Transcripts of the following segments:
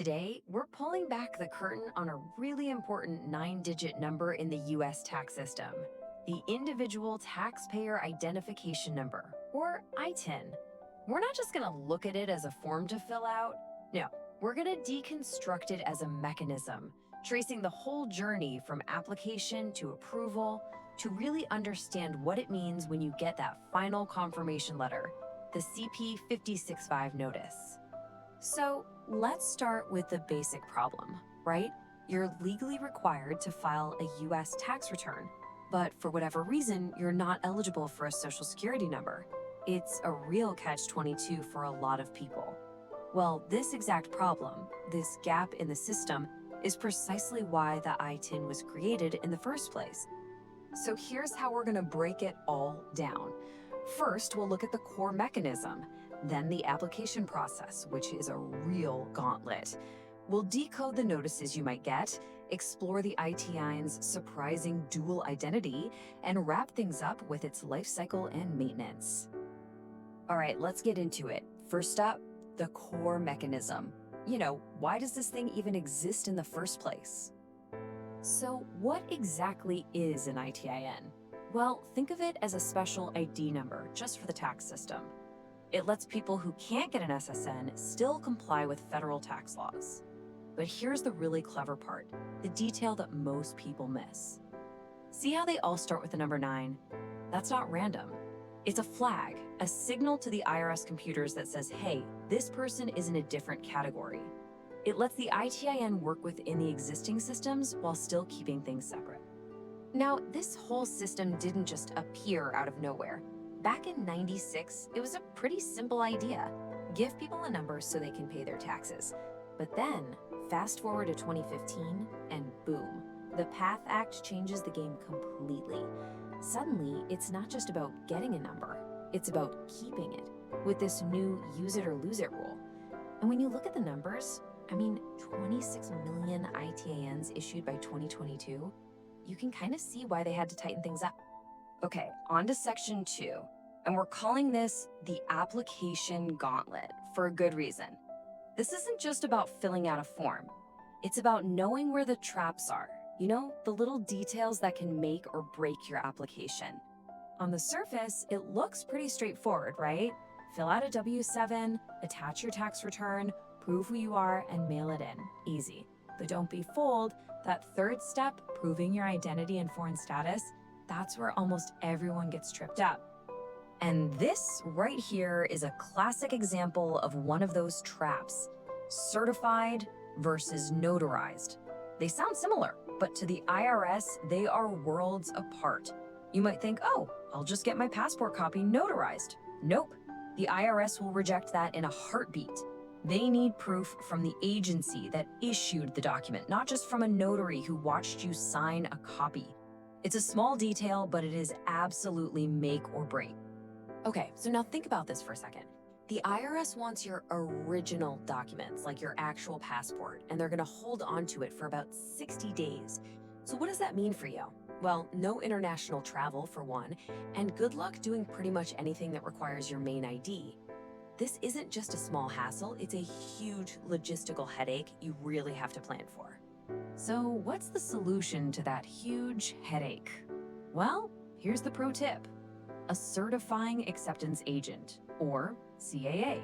Today, we're pulling back the curtain on a really important 9-digit number in the US tax system, the Individual Taxpayer Identification Number, or ITIN. We're not just going to look at it as a form to fill out. No, we're going to deconstruct it as a mechanism, tracing the whole journey from application to approval to really understand what it means when you get that final confirmation letter, the CP565 notice. So let's start with the basic problem, right? You're legally required to file a US tax return, but for whatever reason, you're not eligible for a social security number. It's a real catch-22 for a lot of people. Well, this exact problem, this gap in the system, is precisely why the ITIN was created in the first place. So here's how we're gonna break it all down. First, we'll look at the core mechanism, then the application process, which is a real gauntlet. We'll decode the notices you might get, explore the ITIN's surprising dual identity, and wrap things up with its life cycle and maintenance. All right, let's get into it. First up, the core mechanism. Why does this thing even exist in the first place? So what exactly is an ITIN? Well, think of it as a special ID number just for the tax system. It lets people who can't get an SSN still comply with federal tax laws. But here's the really clever part, the detail that most people miss. See how they all start with the number 9? That's not random. It's a flag, a signal to the IRS computers that says, hey, this person is in a different category. It lets the ITIN work within the existing systems while still keeping things separate. Now, this whole system didn't just appear out of nowhere. Back in '96, it was a pretty simple idea. Give people a number so they can pay their taxes. But then, fast forward to 2015, and boom, the PATH Act changes the game completely. Suddenly, it's not just about getting a number, it's about keeping it, with this new use it or lose it rule. And when you look at the numbers, 26 million ITINs issued by 2022, you can kind of see why they had to tighten things up. Okay, on to section 2, and we're calling this the application gauntlet for a good reason. This isn't just about filling out a form. It's about knowing where the traps are, the little details that can make or break your application. On the surface, it looks pretty straightforward, right? Fill out a W-7, attach your tax return, prove who you are, and mail it in. Easy. But don't be fooled, that third step, proving your identity and foreign status, that's where almost everyone gets tripped up. And this right here is a classic example of one of those traps, certified versus notarized. They sound similar, but to the IRS, they are worlds apart. You might think, oh, I'll just get my passport copy notarized. Nope, the IRS will reject that in a heartbeat. They need proof from the agency that issued the document, not just from a notary who watched you sign a copy. It's a small detail, but it is absolutely make or break. Okay, so now think about this for a second. The IRS wants your original documents, like your actual passport, and they're gonna hold on to it for about 60 days. So what does that mean for you? Well, no international travel for one, and good luck doing pretty much anything that requires your main ID. This isn't just a small hassle, it's a huge logistical headache you really have to plan for. So what's the solution to that huge headache? Well, here's the pro tip. A certifying acceptance agent, or CAA.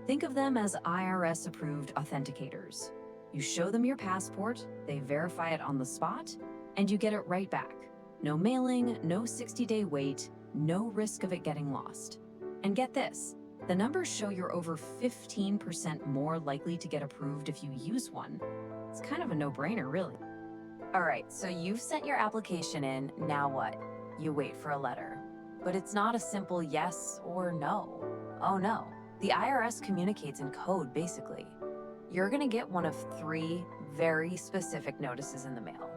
Think of them as IRS-approved authenticators. You show them your passport, they verify it on the spot, and you get it right back. No mailing, no 60-day wait, no risk of it getting lost. And get this, the numbers show you're over 15% more likely to get approved if you use one. It's kind of a no-brainer, really. All right, so you've sent your application in, now what? You wait for a letter. But it's not a simple yes or no. Oh no, the IRS communicates in code, basically. You're gonna get one of 3 very specific notices in the mail.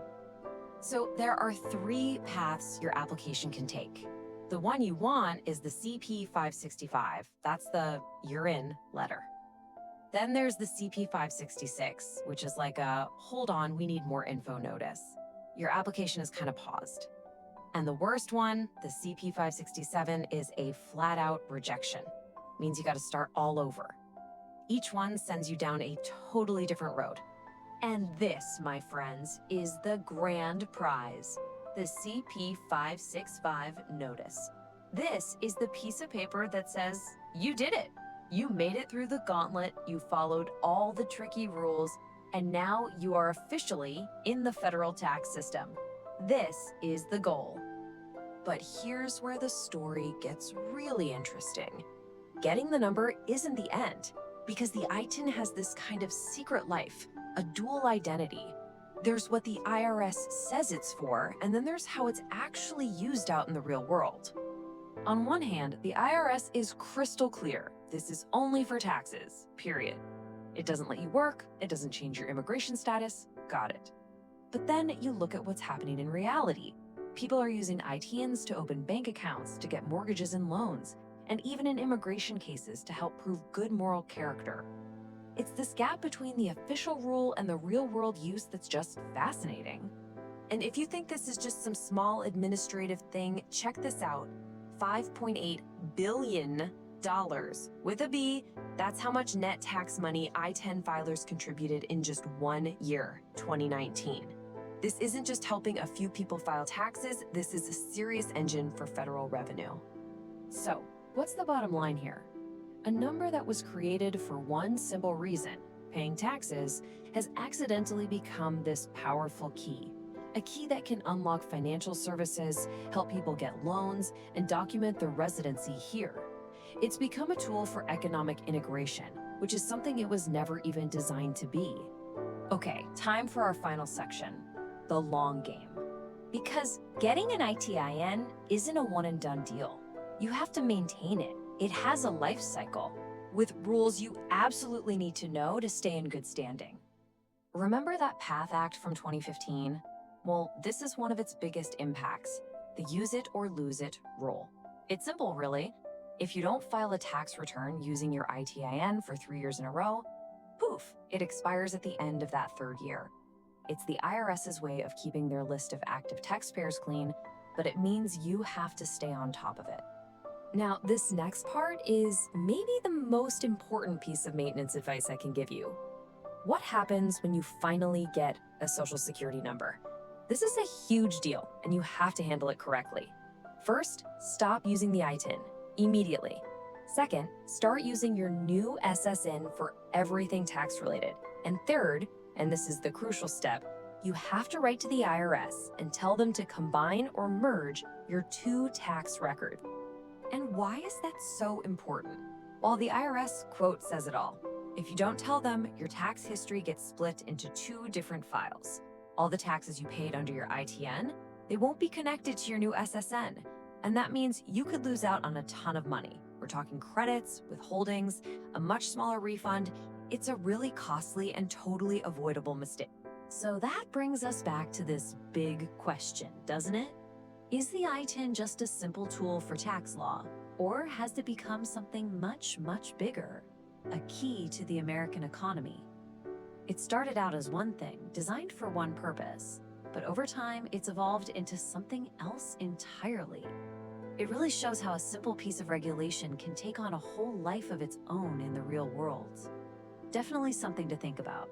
So there are 3 paths your application can take. The one you want is the CP565. That's the you're in letter. Then there's the CP566, which is like a hold on, we need more info notice. Your application is kind of paused. And the worst one, the CP567, is a flat out rejection. Means you got to start all over. Each one sends you down a totally different road. And this, my friends, is the grand prize, the CP565 notice. This is the piece of paper that says, you did it. You made it through the gauntlet, you followed all the tricky rules, and now you are officially in the federal tax system. This is the goal. But here's where the story gets really interesting. Getting the number isn't the end, because the ITIN has this kind of secret life, a dual identity. There's what the IRS says it's for, and then there's how it's actually used out in the real world. On one hand, the IRS is crystal clear. This is only for taxes, period. It doesn't let you work, it doesn't change your immigration status, got it. But then you look at what's happening in reality. People are using ITINs to open bank accounts, to get mortgages and loans, and even in immigration cases to help prove good moral character. It's this gap between the official rule and the real-world use that's just fascinating. And if you think this is just some small administrative thing, check this out. $5.8 billion with a B, that's how much net tax money I-10 filers contributed in just 1 year, 2019. This isn't just helping a few people file taxes, this is a serious engine for federal revenue. So, what's the bottom line here? A number that was created for one simple reason, paying taxes, has accidentally become this powerful key. A key that can unlock financial services, help people get loans, and document their residency here. It's become a tool for economic integration, which is something it was never even designed to be. Okay, time for our final section, the long game. Because getting an ITIN isn't a one-and-done deal. You have to maintain it. It has a life cycle, with rules you absolutely need to know to stay in good standing. Remember that PATH Act from 2015? Well, this is one of its biggest impacts, the use it or lose it rule. It's simple, really. If you don't file a tax return using your ITIN for 3 years in a row, poof, it expires at the end of that third year. It's the IRS's way of keeping their list of active taxpayers clean, but it means you have to stay on top of it. Now, this next part is maybe the most important piece of maintenance advice I can give you. What happens when you finally get a Social Security number? This is a huge deal, and you have to handle it correctly. First, stop using the ITIN immediately. Second, start using your new SSN for everything tax-related. And third, and this is the crucial step, you have to write to the IRS and tell them to combine or merge your two tax records. And why is that so important? Well, the IRS quote says it all. If you don't tell them, your tax history gets split into 2 different files. All the taxes you paid under your ITN, they won't be connected to your new SSN. And that means you could lose out on a ton of money. We're talking credits, withholdings, a much smaller refund. It's a really costly and totally avoidable mistake. So that brings us back to this big question, doesn't it? Is the ITIN just a simple tool for tax law, or has it become something much, much bigger? A key to the American economy. It started out as one thing, designed for one purpose, but over time, it's evolved into something else entirely. It really shows how a simple piece of regulation can take on a whole life of its own in the real world. Definitely something to think about.